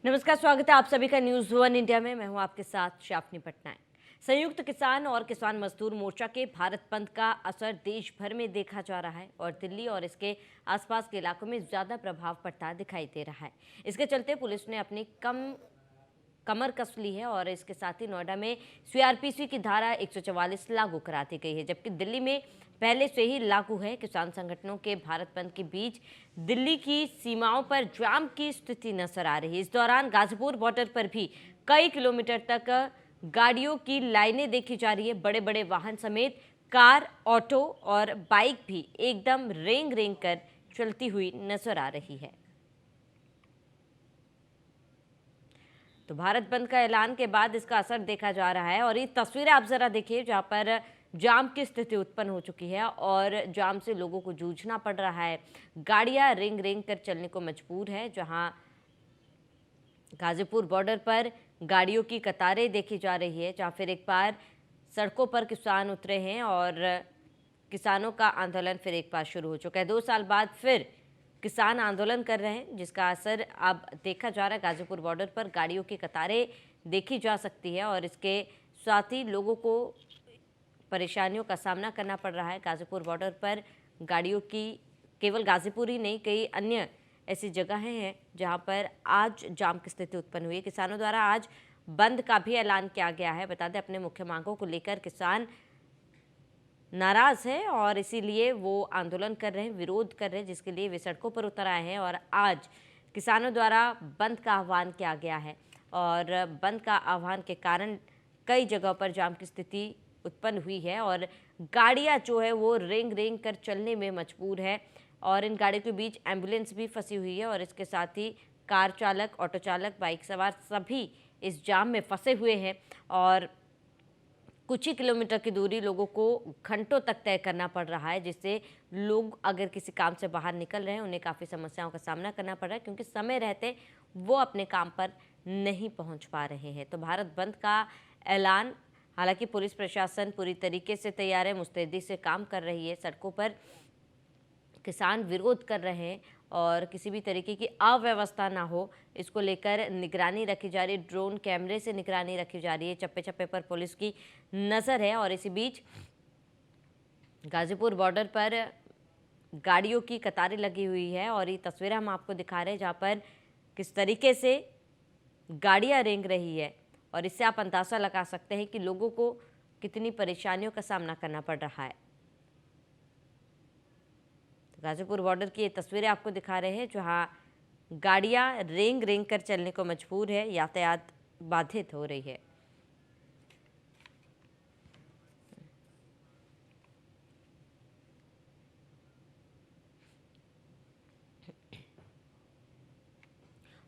नमस्कार, स्वागत है आप सभी का न्यूज़ वन इंडिया में। मैं हूं आपके साथ शाफनी पटनायक। संयुक्त किसान और किसान मजदूर मोर्चा के भारत बंद का असर देश भर में देखा जा रहा है और दिल्ली और इसके आसपास के इलाकों में ज़्यादा प्रभाव पड़ता दिखाई दे रहा है। इसके चलते पुलिस ने अपनी कमर कस ली है और इसके साथ ही नोएडा में सीआरपीसी की धारा 144 लागू करा दी गई है, जबकि दिल्ली में पहले से ही लागू है। किसान संगठनों के भारत बंद के बीच दिल्ली की सीमाओं पर जाम की स्थिति नजर आ रही है। इस दौरान गाजीपुर बॉर्डर पर भी कई किलोमीटर तक गाड़ियों की लाइनें देखी जा रही है। बड़े बड़े वाहन समेत कार, ऑटो और बाइक भी एकदम रेंग रेंग कर चलती हुई नजर आ रही है। तो भारत बंद का ऐलान के बाद इसका असर देखा जा रहा है और ये तस्वीरें आप जरा देखिए, जहां पर जाम की स्थिति उत्पन्न हो चुकी है और जाम से लोगों को जूझना पड़ रहा है। गाड़ियां रेंग रेंग कर चलने को मजबूर है। जहां गाजीपुर बॉर्डर पर गाड़ियों की कतारें देखी जा रही है, जहां फिर एक बार सड़कों पर किसान उतरे हैं और किसानों का आंदोलन फिर एक बार शुरू हो चुका है। 2 साल बाद फिर किसान आंदोलन कर रहे हैं, जिसका असर अब देखा जा रहा है। गाजीपुर बॉर्डर पर गाड़ियों की कतारें देखी जा सकती है और इसके साथ ही लोगों को परेशानियों का सामना करना पड़ रहा है। गाजीपुर बॉर्डर पर गाड़ियों की केवल गाजीपुर ही नहीं, कई अन्य ऐसी जगहें हैं जहां पर आज जाम की स्थिति उत्पन्न हुई है। किसानों द्वारा आज बंद का भी ऐलान किया गया है। बता दें, अपने मुख्य मांगों को लेकर किसान नाराज है और इसीलिए वो आंदोलन कर रहे हैं, विरोध कर रहे हैं, जिसके लिए वे सड़कों पर उतर आए हैं। और आज किसानों द्वारा बंद का आह्वान किया गया है और बंद का आह्वान के कारण कई जगहों पर जाम की स्थिति उत्पन्न हुई है और गाड़ियां जो है वो रेंग रेंग कर चलने में मजबूर है और इन गाड़ियों के बीच एम्बुलेंस भी फंसी हुई है और इसके साथ ही कार चालक, ऑटो चालक, बाइक सवार सभी इस जाम में फंसे हुए हैं और कुछ ही किलोमीटर की दूरी लोगों को घंटों तक तय करना पड़ रहा है, जिससे लोग अगर किसी काम से बाहर निकल रहे हैं उन्हें काफ़ी समस्याओं का सामना करना पड़ रहा है, क्योंकि समय रहते वो अपने काम पर नहीं पहुंच पा रहे हैं। तो भारत बंद का ऐलान, हालांकि पुलिस प्रशासन पूरी तरीके से तैयार है, मुस्तैदी से काम कर रही है। सड़कों पर किसान विरोध कर रहे हैं और किसी भी तरीके की अव्यवस्था ना हो, इसको लेकर निगरानी रखी जा रही है। ड्रोन कैमरे से निगरानी रखी जा रही है। चप्पे चप्पे पर पुलिस की नज़र है और इसी बीच गाजीपुर बॉर्डर पर गाड़ियों की कतारें लगी हुई है और ये तस्वीरें हम आपको दिखा रहे हैं, जहाँ पर किस तरीके से गाड़ियाँ रेंग रही है और इससे आप अंदाज़ा लगा सकते हैं कि लोगों को कितनी परेशानियों का सामना करना पड़ रहा है। गाजीपुर बॉर्डर की ये तस्वीरें आपको दिखा रहे हैं, जहां गाड़ियां रेंग रेंग कर चलने को मजबूर है, यातायात बाधित हो रही है।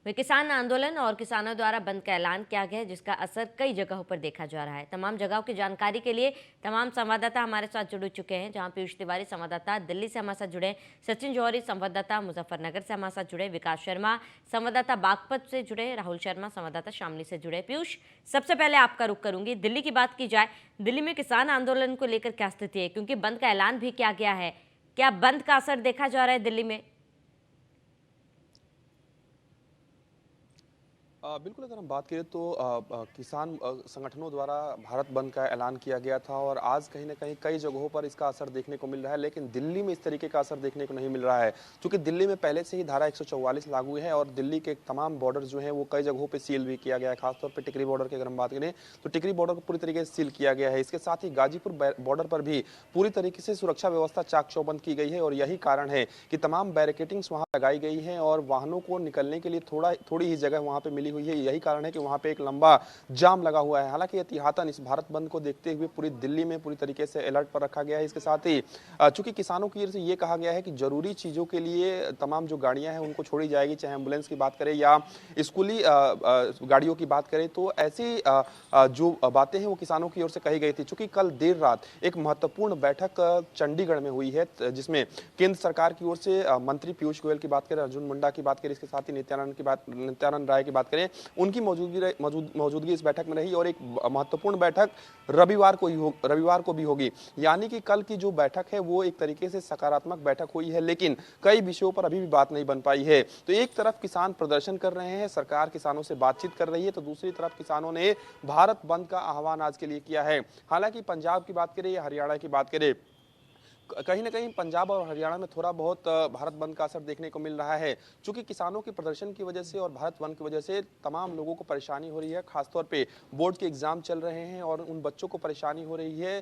वे किसान आंदोलन और किसानों द्वारा बंद का ऐलान किया गया है, जिसका असर कई जगहों पर देखा जा रहा है। तमाम जगहों की जानकारी के लिए तमाम संवाददाता हमारे साथ जुड़ चुके हैं, जहां पीयूष तिवारी संवाददाता दिल्ली से हमारे साथ जुड़े, सचिन जौहरी संवाददाता मुजफ्फरनगर से हमारे साथ जुड़े, विकास शर्मा संवाददाता बागपत से जुड़े, राहुल शर्मा संवाददाता शामली से जुड़े। पीयूष, सबसे पहले आपका रुख करूंगी, दिल्ली की बात की जाए, दिल्ली में किसान आंदोलन को लेकर क्या स्थिति है, क्योंकि बंद का ऐलान भी किया गया है। क्या बंद का असर देखा जा रहा है दिल्ली में? बिल्कुल, अगर हम बात करें तो किसान संगठनों द्वारा भारत बंद का ऐलान किया गया था और आज कहीं ना कहीं कई जगहों पर इसका असर देखने को मिल रहा है, लेकिन दिल्ली में इस तरीके का असर देखने को नहीं मिल रहा है, क्योंकि दिल्ली में पहले से ही धारा 144 लागू है और दिल्ली के तमाम बॉर्डर जो है वो कई जगहों पर सील भी किया गया है। खासतौर पर टिकरी बॉर्डर की अगर हम बात करें तो टिकरी बॉर्डर को पूरी तरीके से सील किया गया है। इसके साथ ही गाजीपुर बॉर्डर पर भी पूरी तरीके से सुरक्षा व्यवस्था चाक चौबंद की गई है और यही कारण है कि तमाम बैरिकेटिंग्स वहाँ लगाई गई हैं और वाहनों को निकलने के लिए थोड़ी ही जगह वहाँ पे मिली हुई है। यही कारण है कि वहाँ पे एक लंबा जाम लगा हुआ है। हालांकि एहतियातन इस भारत बंद को देखते हुए पूरी दिल्ली में पूरी तरीके से अलर्ट पर रखा गया है। इसके साथ ही चूंकि किसानों की ओर से ये कहा गया है कि जरूरी चीजों के लिए तमाम जो गाड़ियां हैं उनको छोड़ी जाएगी, चाहे एम्बुलेंस की बात करें या स्कूली गाड़ियों की बात करें, तो ऐसी जो बातें हैं वो किसानों की ओर से कही गई थी। चूंकि कल देर रात एक महत्वपूर्ण बैठक चंडीगढ़ में हुई है, जिसमें केंद्र सरकार की ओर से मंत्री पीयूष गोयल की बात करें, अर्जुन मुंडा की बात करें, इसके साथ ही नित्यानंद राय की बात करें, हैं, उनकी मौजूदगी इस बैठक में रही और एक महत्वपूर्ण बैठक रविवार को भी होगी। यानी कि कल की जो बैठक है वो एक तरीके से सकारात्मक बैठक हुई है, लेकिन कई विषयों पर अभी भी बात नहीं बन पाई है। तो एक तरफ किसान प्रदर्शन कर रहे हैं, सरकार किसानों से बातचीत कर रही है, तो दूसरी तरफ किसानों ने भारत बंद का आह्वान आज के लिए किया है। हालांकि पंजाब की बात करें या हरियाणा की बात करें, कहीं ना कहीं पंजाब और हरियाणा में थोड़ा बहुत भारत बंद का असर देखने को मिल रहा है। चूंकि किसानों के प्रदर्शन की वजह से और भारत बंद की वजह से तमाम लोगों को परेशानी हो रही है। खासतौर पे बोर्ड के एग्जाम चल रहे हैं और उन बच्चों को परेशानी हो रही है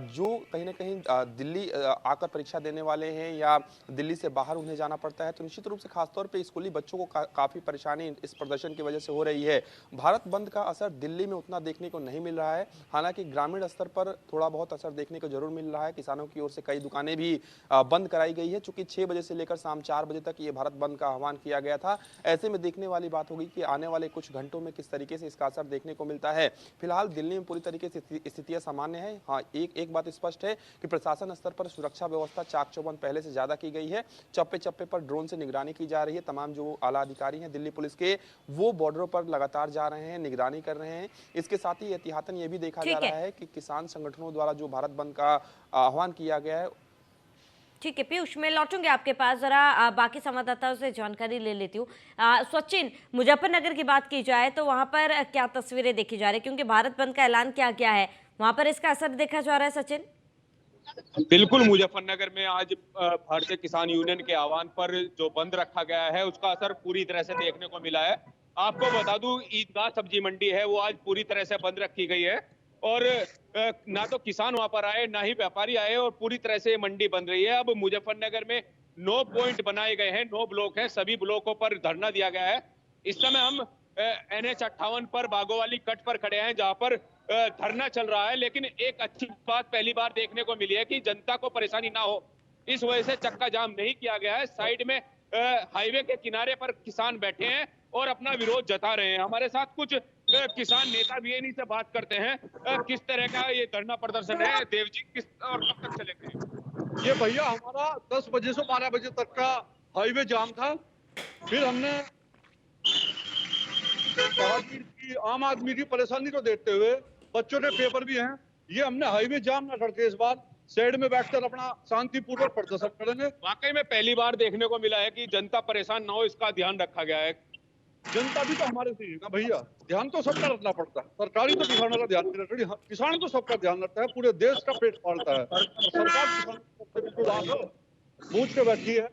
जो कहीं ना कहीं दिल्ली आकर परीक्षा देने वाले हैं या दिल्ली से बाहर उन्हें जाना पड़ता है। तो निश्चित रूप से खासतौर पर स्कूली बच्चों को काफ़ी परेशानी इस प्रदर्शन की वजह से हो रही है। भारत बंद का असर दिल्ली में उतना देखने को नहीं मिल रहा है, हालांकि ग्रामीण स्तर पर थोड़ा बहुत असर देखने को जरूर मिल रहा है। किसानों की ओर से कई दुकानें भी बंद कराई गई है, चूंकि 6 बजे से लेकर शाम 4 बजे तक ये भारत बंद का आह्वान किया गया था। ऐसे में देखने वाली बात होगी कि आने वाले कुछ घंटों में किस तरीके से इसका असर देखने को मिलता है। फिलहाल दिल्ली में पूरी तरीके से स्थितियां सामान्य है। हाँ, एक बात स्पष्ट है कि प्रशासन स्तर पर सुरक्षा व्यवस्था चाक चौबंद पहले से ज्यादा की गई है। चप्पे चप्पे पर ड्रोन से निगरानी की जा रही है। तमाम जो आला अधिकारी हैं दिल्ली पुलिस के, वो बॉर्डरों पर लगातार जा रहे हैं, निगरानी कर रहे हैं। इसके साथ ही एहतियातन ये भी देखा जा रहा है कि किसान संगठनों द्वारा जो भारत बंद का आह्वान किया गया है। ठीक है पीयूष, मैं लौटूंगी आपके पास, जरा बाकी संवाददाताओं से जानकारी ले लेती हूँ। सचिन, मुजफ्फरनगर की बात की जाए तो वहां पर क्या तस्वीरें देखी जा रही है, क्योंकि भारत बंद का ऐलान किया गया है, वहां पर इसका असर देखा जा रहा है? सचिन, बिल्कुल, मुजफ्फरनगर में आज भारतीय किसान यूनियन के आह्वान पर जो बंद रखा गया है उसका असर पूरी तरह से देखने को मिला है। आपको बता दूं, ईदगाह सब्जी मंडी है वो आज पूरी तरह से बंद रखी गई है और ना तो किसान वहां पर आए ना ही व्यापारी आए और पूरी तरह से मंडी बंद रही है। अब मुजफ्फरनगर में 9 पॉइंट बनाए गए हैं, 9 ब्लॉक हैं, सभी ब्लॉकों पर धरना दिया गया है। इस समय हम NH 58 पर बागोवाली कट पर खड़े हैं जहां पर धरना चल रहा है, लेकिन एक अच्छी बात पहली बार देखने को मिली है कि जनता को परेशानी ना हो, इस वजह से चक्का जाम नहीं किया गया है। साइड में हाईवे के किनारे पर किसान बैठे हैं और अपना विरोध जता रहे हैं। हमारे साथ कुछ किसान नेता भी इन्हीं से बात करते हैं। किस तरह का ये धरना प्रदर्शन है देवजी, किस और कब तक चलेगा? ये भैया हमारा 10 बजे से 12 बजे तक का हाईवे जाम था। फिर हमने की आम आदमी की परेशानी को देखते हुए, बच्चों के पेपर भी हैं, ये हमने हाईवे जाम न करके इस बार साइड में बैठकर अपना शांतिपूर्वक प्रदर्शन करेंगे। वाकई में पहली बार देखने को मिला है कि जनता परेशान ना हो, इसका ध्यान रखा गया है। जनता भी तो हमारे से है ना भैया, ध्यान तो सबका रखना पड़ता है। सरकारी तो किसानों का ध्यान नहीं रखती, किसान तो सबका ध्यान रखता है, पूरे देश का पेट पालता है। सरकार किसान पूछ के बैठी है।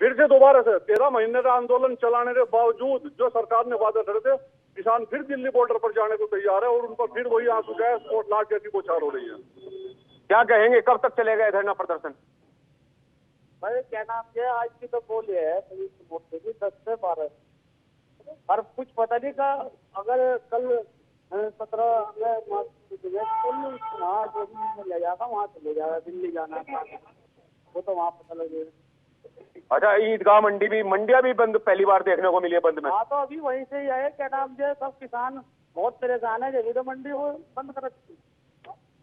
फिर से दोबारा से 13 महीने का आंदोलन चलाने के बावजूद जो सरकार ने वादा करे थे, किसान फिर दिल्ली बॉर्डर पर जाने को तैयार है और उन पर फिर वही आंसू गैस और लाख जैसी बौछार हो रही है। क्या कहेंगे, कब तक चलेगा धरना प्रदर्शन? भाई क्या नाम है, आज की तो बोली है 10 से 12 और कुछ पता नहीं का। अगर कल 17 वहाँ जो भी ले जाएगा वहाँ चले जाएगा, दिल्ली जाना वो तो वहाँ पता लगेगा। अच्छा, ईदगाह मंडी भी, मंडियां भी बंद पहली बार देखने को मिली है बंद में। हाँ तो अभी वहीं से ही आए, क्या नाम है, सब किसान बहुत परेशान है, जब तो मंडी वो बंद कर रखी।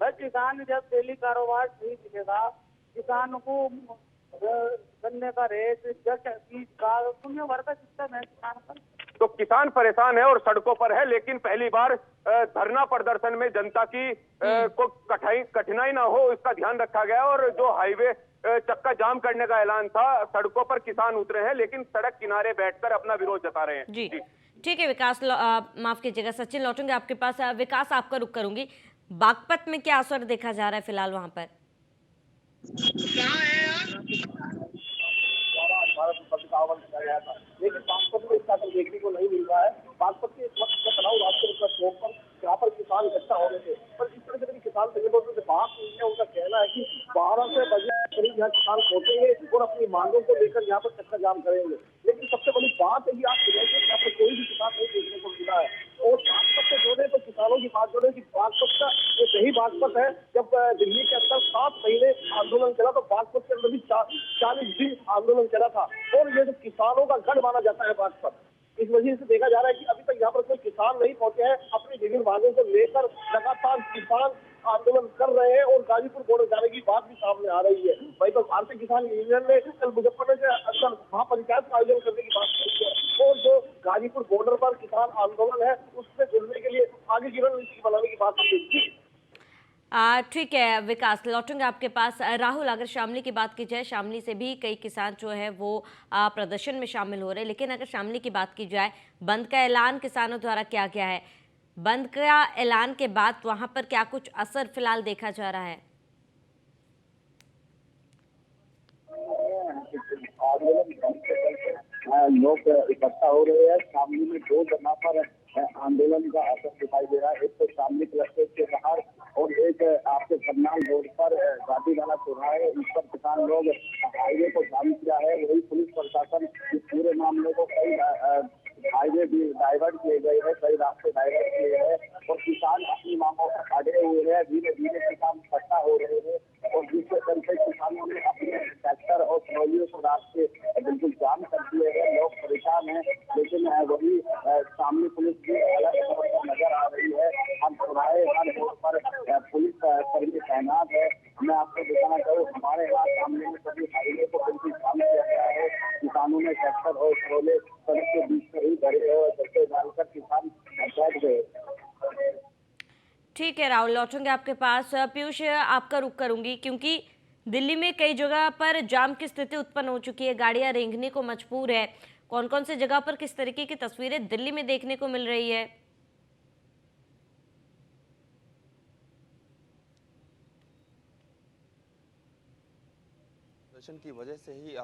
भाई किसान जब डेली कारोबार ठीक दिखेगा, किसान को गन्ने का रेट बीज का दुनिया भर का सिस्टम है किसान का। तो किसान परेशान है और सड़कों पर है, लेकिन पहली बार धरना प्रदर्शन में जनता की को कठिनाई ना हो इसका ध्यान रखा गया और जो हाईवे चक्का जाम करने का ऐलान था, सड़कों पर किसान उतरे हैं, लेकिन सड़क किनारे बैठकर अपना विरोध जता रहे हैं। जी ठीक है विकास, माफ कीजिएगा सचिन, लौटूंगे आपके पास। विकास, आपका रुख करूंगी, बागपत में क्या असर देखा जा रहा है फिलहाल वहां पर? लेकिन बागपत में इसका देखने को नहीं मिल रहा है। बागपत के इस वक्त तनाव राष्ट्रीय चौक पर यहाँ पर किसान इकट्ठा हो रहे थे, पर इस तरह के किसान संगठनों से बात हुई है, उनका कहना है कि 12 से बजे करीब यहाँ किसान पहुंचेंगे और अपनी मांगों को लेकर यहाँ पर चक्का जाम करेंगे। लेकिन सबसे बड़ी बात है कि आप यहाँ पर कोई भी किसान नहीं देखने को मिला है। और बागपत से जोड़े तो किसानों की बात जोड़े की बागपत का ये सही बागपत है। जब दिल्ली के अंदर 7 महीने आंदोलन चला तो बागपत के अंदर भी 40 दिन आंदोलन चला था और ये जो किसानों का गढ़ माना जाता है बागपत। इस वजह से देखा जा रहा है कि अभी तक यहाँ पर कोई किसान नहीं पहुंचे हैं। अपनी विभिन्न मांगों को लेकर लगातार किसान आंदोलन कर रहे हैं और गाजीपुर बॉर्डर जाने की बात भी सामने आ रही है। वहीं पर भारतीय किसान यूनियन ने कल मुजफ्फरनगर के अंदर महापंचायत का आयोजन करने की बात की है और जो गाजीपुर बॉर्डर पर किसान आंदोलन है उससे जुड़ने के लिए आगे की रणनीति बनाने की बात की गई। ठीक है विकास, लौटूंगा आपके पास। राहुल, अगर शामली की बात की जाए, शामली से भी कई किसान जो है वो प्रदर्शन में शामिल हो रहे हैं, लेकिन अगर शामली की बात की जाए, बंद का ऐलान किसानों द्वारा किया गया है, बंद का ऐलान के बाद वहां पर क्या कुछ असर फिलहाल देखा जा रहा है? लोग इकट्ठा हो रहे हैं। शामली में 2 जगह पर आंदोलन का असर दिखाई दे रहा है। एक तो शामली कलेक्ट्रेट के बाहर और एक आपके करनाल रोड पर गाजीवाला चौराहा है। इस पर किसान लोग हाईवे को जाम किया है। वही पुलिस प्रशासन इस पूरे मामले को कई हाईवे भी डाइवर्ट किए गए हैं, कई रास्ते डाइवर्ट किए हैं और किसान अपनी मांगों पर अड़े हुए हैं। धीरे धीरे किसान इकट्ठा हो रहे हैं और जिसके चलते किसानों ने अपने ट्रैक्टर और ट्रॉलियों को रास्ते बिल्कुल जाम कर दिए हैं। लोग परेशान हैं, लेकिन वही सामने पुलिस भी अलग नजर आ रही है। हम चौराहे हर रोड पर पुलिस कर्मी तैनात है। मैं आपको दिखाना चाहूँ, हमारे यहाँ सामने में सभी हाईवे को बिल्कुल जाम किया गया है। किसानों ने ट्रैक्टर और ट्रॉले सड़क के बीच में ही भरे हैं और धक्के डालकर किसान बैठ गए। ठीक है राहुल, लौटूंगे आपके पास। पीयूष, आपका रुख करूंगी क्योंकि दिल्ली में कई जगह पर जाम की स्थिति उत्पन्न हो चुकी है, गाड़ियां रेंगने को मजबूर है। कौन कौन सी जगह पर किस तरीके की तस्वीरें दिल्ली में देखने को मिल रही है? प्रदर्शन की वजह से ही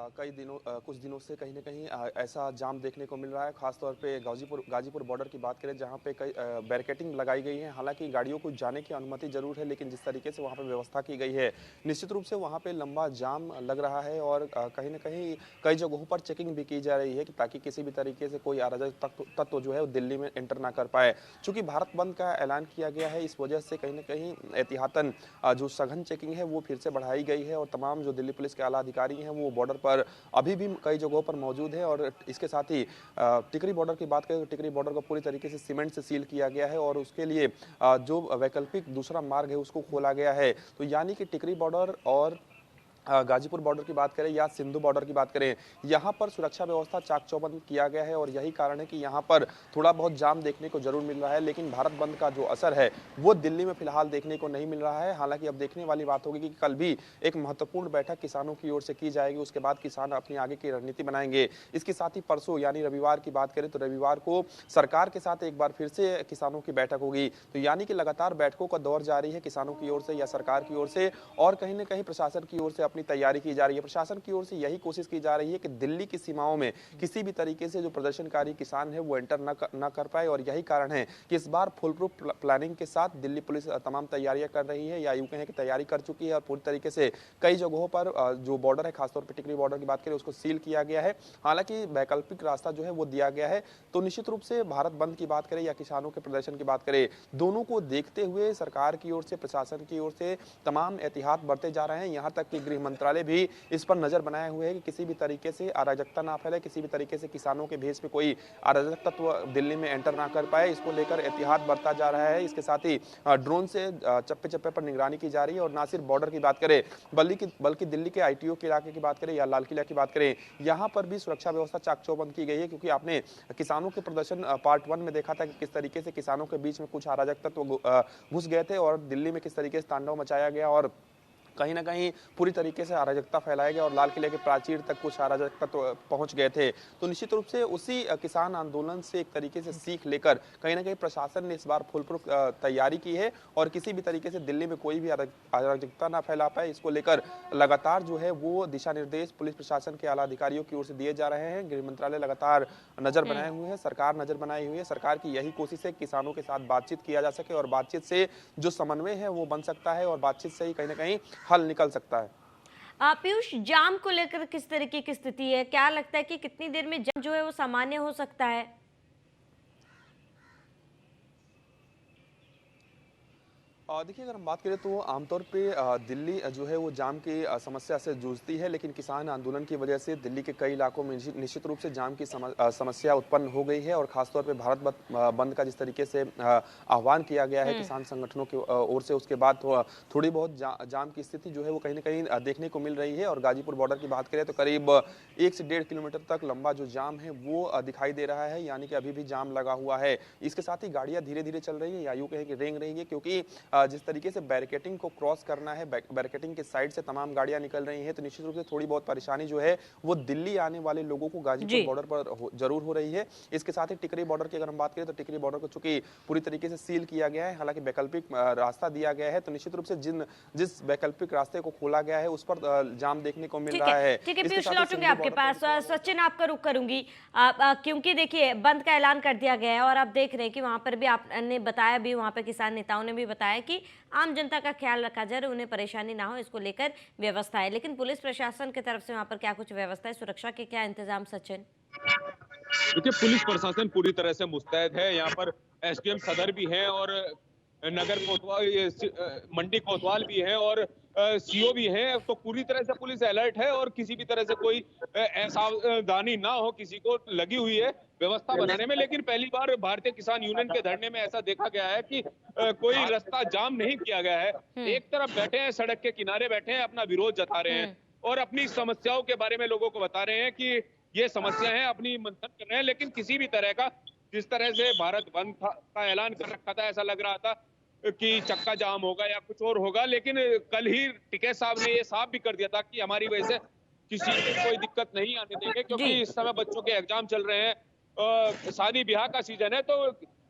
कुछ दिनों से कहीं ना कहीं ऐसा जाम देखने को मिल रहा है। खासतौर पे गाजीपुर बॉर्डर की बात करें, जहां पे कई बैरिकेडिंग लगाई गई है। हालांकि गाड़ियों को जाने की अनुमति जरूर है, लेकिन जिस तरीके से वहां पर व्यवस्था की गई है, निश्चित रूप से वहां पे लंबा जाम लग रहा है और कहीं ना कहीं कई जगहों पर चेकिंग भी की जा रही है कि ताकि किसी भी तरीके से कोई अराजक तत्व जो है वो दिल्ली में एंटर ना कर पाए। चूंकि भारत बंद का ऐलान किया गया है, इस वजह से कहीं ना कहीं एहतियातन जो सघन चेकिंग है वो फिर से बढ़ाई गई है और तमाम जो दिल्ली पुलिस के आला अधिकारी हैं वो बॉर्डर पर अभी भी कई जगहों पर मौजूद है। और इसके साथ ही टिकरी बॉर्डर की बात करें तो टिकरी बॉर्डर को पूरी तरीके से सीमेंट से सील किया गया है और उसके लिए जो वैकल्पिक दूसरा मार्ग है उसको खोला गया है। तो यानी कि टिकरी बॉर्डर और गाजीपुर बॉर्डर की बात करें या सिंधु बॉर्डर की बात करें, यहाँ पर सुरक्षा व्यवस्था चाक चौबंद किया गया है और यही कारण है कि यहाँ पर थोड़ा बहुत जाम देखने को जरूर मिल रहा है। लेकिन भारत बंद का जो असर है वो दिल्ली में फिलहाल देखने को नहीं मिल रहा है। हालांकि अब देखने वाली बात होगी कि कल भी एक महत्वपूर्ण बैठक किसानों की ओर से की जाएगी, उसके बाद किसान अपनी आगे की रणनीति बनाएंगे। इसके साथ ही परसों यानी रविवार की बात करें तो रविवार को सरकार के साथ एक बार फिर से किसानों की बैठक होगी। तो यानी कि लगातार बैठकों का दौर जारी है किसानों की ओर से या सरकार की ओर से, और कहीं ना कहीं प्रशासन की ओर से अपनी तैयारी की जा रही है। प्रशासन की ओर से यही कोशिश की जा रही है कि दिल्ली की सीमाओं में किसी भी तरीके से जो प्रदर्शनकारी किसान है वो एंटर न कर पाए और यही कारण है कि इस बार फुल प्रूफ प्लानिंग के साथ दिल्ली पुलिस तमाम तैयारियां कर रही है या यूं कहें कि तैयारी कर चुकी है और पूरी तरीके से कई जगहों पर जो बॉर्डर है, खासतौर पर टिकरी बॉर्डर की बात करें, उसको सील किया गया है। हालांकि वैकल्पिक रास्ता जो है वो दिया गया है। तो निश्चित रूप से भारत बंद की बात करें या किसानों के प्रदर्शन की बात करें, दोनों को देखते हुए सरकार की ओर से, प्रशासन की ओर से तमाम एहतियात बरते जा रहे हैं। यहाँ तक कि गृह मंत्रालय भी इस पर नजर बनाए हुए है कि किसी भी तरीके से अराजकता ना फैले, किसी भी तरीके से किसानों के भेष में कोई अराजक तत्व दिल्ली में एंटर ना कर पाए, इसको लेकर एहतियात बरता जा रहा है। इसके साथ ही ड्रोन से चप्पे चप्पे पर निगरानी की जा रही है और ना सिर्फ बॉर्डर की बात करें बल्कि दिल्ली के ITO के इलाके की बात करें या लाल किला की बात करें, यहाँ पर भी सुरक्षा व्यवस्था चाक चौबंद की गई है। क्योंकि आपने किसानों के प्रदर्शन पार्ट 1 में देखा था कि किस तरीके से किसानों के बीच में कुछ अराजक तत्व घुस गए थे और दिल्ली में किस तरीके से तांडव मचाया गया और कहीं ना कहीं पूरी तरीके से अराजकता फैलाया गया और लाल किले के प्राचीर तक कुछ अराजक तत्व पहुंच गए थे। तो निश्चित रूप से उसी किसान आंदोलन से एक तरीके से सीख लेकर कहीं ना कहीं प्रशासन ने इस बार फुल प्रूफ तैयारी की है और किसी भी तरीके से दिल्ली में कोई भी अराजकता ना फैला पाए, इसको लेकर लगातार जो है वो दिशा निर्देश पुलिस प्रशासन के आला अधिकारियों की ओर से दिए जा रहे हैं। गृह मंत्रालय लगातार नजर बनाए हुए हैं, सरकार नजर बनाई हुई है। सरकार की यही कोशिश है किसानों के साथ बातचीत किया जा सके और बातचीत से जो समन्वय है वो बन सकता है और बातचीत से ही कहीं ना कहीं हल निकल सकता है। पीयूष, जाम को लेकर किस तरीके की स्थिति है? क्या लगता है कि कितनी देर में जाम जो है वो सामान्य हो सकता है? देखिए, अगर हम बात करें तो आमतौर पे दिल्ली जो है वो जाम की समस्या से जूझती है, लेकिन किसान आंदोलन की वजह से दिल्ली के कई इलाकों में निश्चित रूप से जाम की समस्या उत्पन्न हो गई है। और खासतौर पे भारत बंद का जिस तरीके से आह्वान किया गया है किसान संगठनों की ओर से, उसके बाद थोड़ी बहुत जाम की स्थिति जो है वो कहीं ना कहीं देखने को मिल रही है। और गाजीपुर बॉर्डर की बात करें तो करीब 1 से 1.5 किलोमीटर तक लंबा जो जाम है वो दिखाई दे रहा है, यानी कि अभी भी जाम लगा हुआ है। इसके साथ ही गाड़ियां धीरे धीरे चल रही है या यूं कहें कि रेंग रही है, क्योंकि जिस तरीके से बैरिकेटिंग को क्रॉस करना है, बैरिकेटिंग के साइड से तमाम गाड़ियां निकल रही हैं, तो निश्चित रूप से थोड़ी बहुत परेशानी जो है वो दिल्ली आने वाले लोगों को गाजीपुर बॉर्डर पर जरूर हो रही है। इसके साथ ही टिकरी बॉर्डर की अगर हम बात करें तो टिकरी बॉर्डर को चूंकि पूरी तरीके से सील किया गया है, हालांकि वैकल्पिक रास्ता दिया गया है, तो निश्चित रूप से जिस वैकल्पिक रास्ते को खोला गया है उस पर जाम देखने को मिल रहा है। ठीक है पीयूष, लौटूंगी आपके पास। सचिन, आपका रुख करूंगी, क्योंकि देखिए बंद का ऐलान कर दिया गया है और आप देख रहे हैं कि वहां पर भी आपने बताया भी, वहां पर किसान नेताओं ने भी बताया कि आम जनता का ख्याल रखा जाए, उन्हें परेशानी ना हो, इसको लेकर व्यवस्था है। लेकिन पुलिस प्रशासन की तरफ से वहां पर क्या कुछ व्यवस्था है, सुरक्षा के क्या इंतजाम सचिन? देखिए, पुलिस प्रशासन पूरी तरह से मुस्तैद है। यहाँ पर एसडीएम सदर भी हैं और नगर कोतवाल मंडी कोतवाल भी हैं और सीओ भी हैं। तो पूरी तरह से पुलिस अलर्ट है और किसी भी तरह से कोई असावधानी ना हो किसी को लगी हुई है व्यवस्था बनाने में। लेकिन पहली बार भारतीय किसान यूनियन के धरने में ऐसा देखा गया है कि कोई रास्ता जाम नहीं किया गया है। एक तरफ बैठे हैं, सड़क के किनारे बैठे हैं, अपना विरोध जता रहे हैं और अपनी समस्याओं के बारे में लोगों को बता रहे हैं कि ये समस्या है, अपनी मंथन कर रहे हैं। लेकिन किसी भी तरह का, जिस तरह से भारत बंद का ऐलान कर रखा था, ऐसा लग रहा था कि चक्का जाम होगा या कुछ और होगा। लेकिन कल ही टिकैत साहब ने ये साफ भी कर दिया था कि हमारी वजह से किसी को कोई दिक्कत नहीं आने देंगे, क्योंकि इस समय बच्चों के एग्जाम चल रहे हैं, शादी ब्याह का सीजन है। तो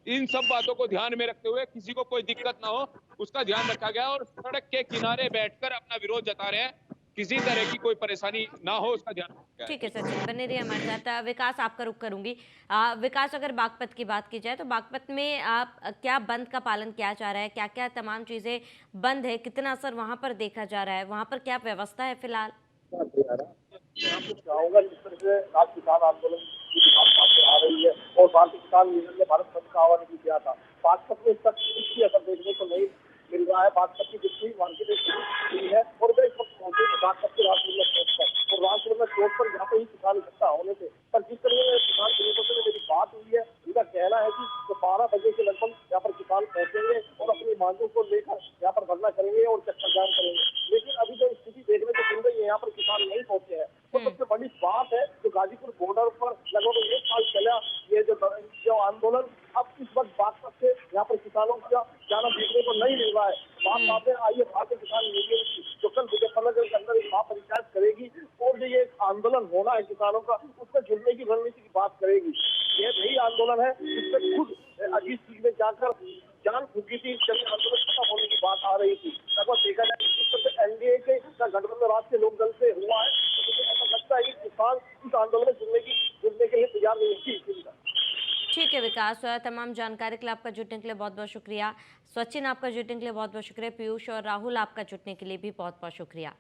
इन सब बातों को ध्यान में रखते हुए किसी को कोई दिक्कत ना हो उसका ध्यान रखा गया और सड़क के किनारे बैठकर अपना विरोध जता रहे हैं, किसी तरह की कोई परेशानी ना हो उसका ध्यान रखा गया। ठीक है सचिन, बने रहिए हमारे साथ। विकास, आपका रुख करूंगी। विकास, अगर बागपत की बात की जाए तो बागपत में आप क्या बंद का पालन किया जा रहा है, क्या क्या तमाम चीजें बंद है, कितना असर वहां पर देखा जा रहा है, वहां पर क्या व्यवस्था है फिलहाल? चाहूंगा जिस तरह से आज किसान आंदोलन की बात सामने आ रही है और भारतीय किसान यूनियन ने भारत बंद का आह्वान भी किया था, बागपत में इसका कुछ असर देखने को नहीं मिल रहा है। बागपत की जितनी मार्केट हुई है और वे इस वक्त पहुंचे बागपत के राजपुर चौक पर, और राजपुर चौक पर यहाँ पे ही किसान इकट्ठा होने थे। पर जिस तरह से किसान संगठनों से मेरी बात हुई है, उनका कहना है कि 12 बजे के लगभग यहाँ पर किसान पहुंचेंगे और अपनी मांगों को लेकर यहाँ पर धरना करेंगे और चक्का जाम करेंगे। लेकिन अभी जो स्थिति देखने को मिल रही है, यहाँ पर किसान नहीं पहुंचे हैं। तो सबसे बड़ी बात है जो गाजीपुर बॉर्डर पर लगभग 1 साल चला ये जो आंदोलन, अब इस वक्त बागपत से यहाँ पर किसानों का जाना देखने को नहीं मिल रहा है। बात है, आइए भारतीय किसान यूनियन की जो कल मुजफ्फरनगर के अंदर एक महापरिचायक करेगी और जो ये आंदोलन होना है किसानों का, उसमें जुड़ने की रणनीति की बात करेगी। ये वही आंदोलन है जिसमें खुद अजीत सिंह ने जाकर जान फूकी थी, जब आंदोलन खत्म होने की बात आ रही थी। लगभग देखा जाए जिस तरह से एनडीए के गठबंधन राष्ट्रीय लोकदल से हुआ है, तो मुझे ऐसा लगता है कि किसान इस आंदोलन में जुड़ने के लिए तैयार नहीं थी। ठीक है विकास, तमाम जानकारी के लिए आपका जुटने के लिए बहुत बहुत शुक्रिया। सचिन, आपका जुटने के लिए बहुत बहुत शुक्रिया। पीयूष और राहुल, आपका जुटने के लिए भी बहुत बहुत शुक्रिया।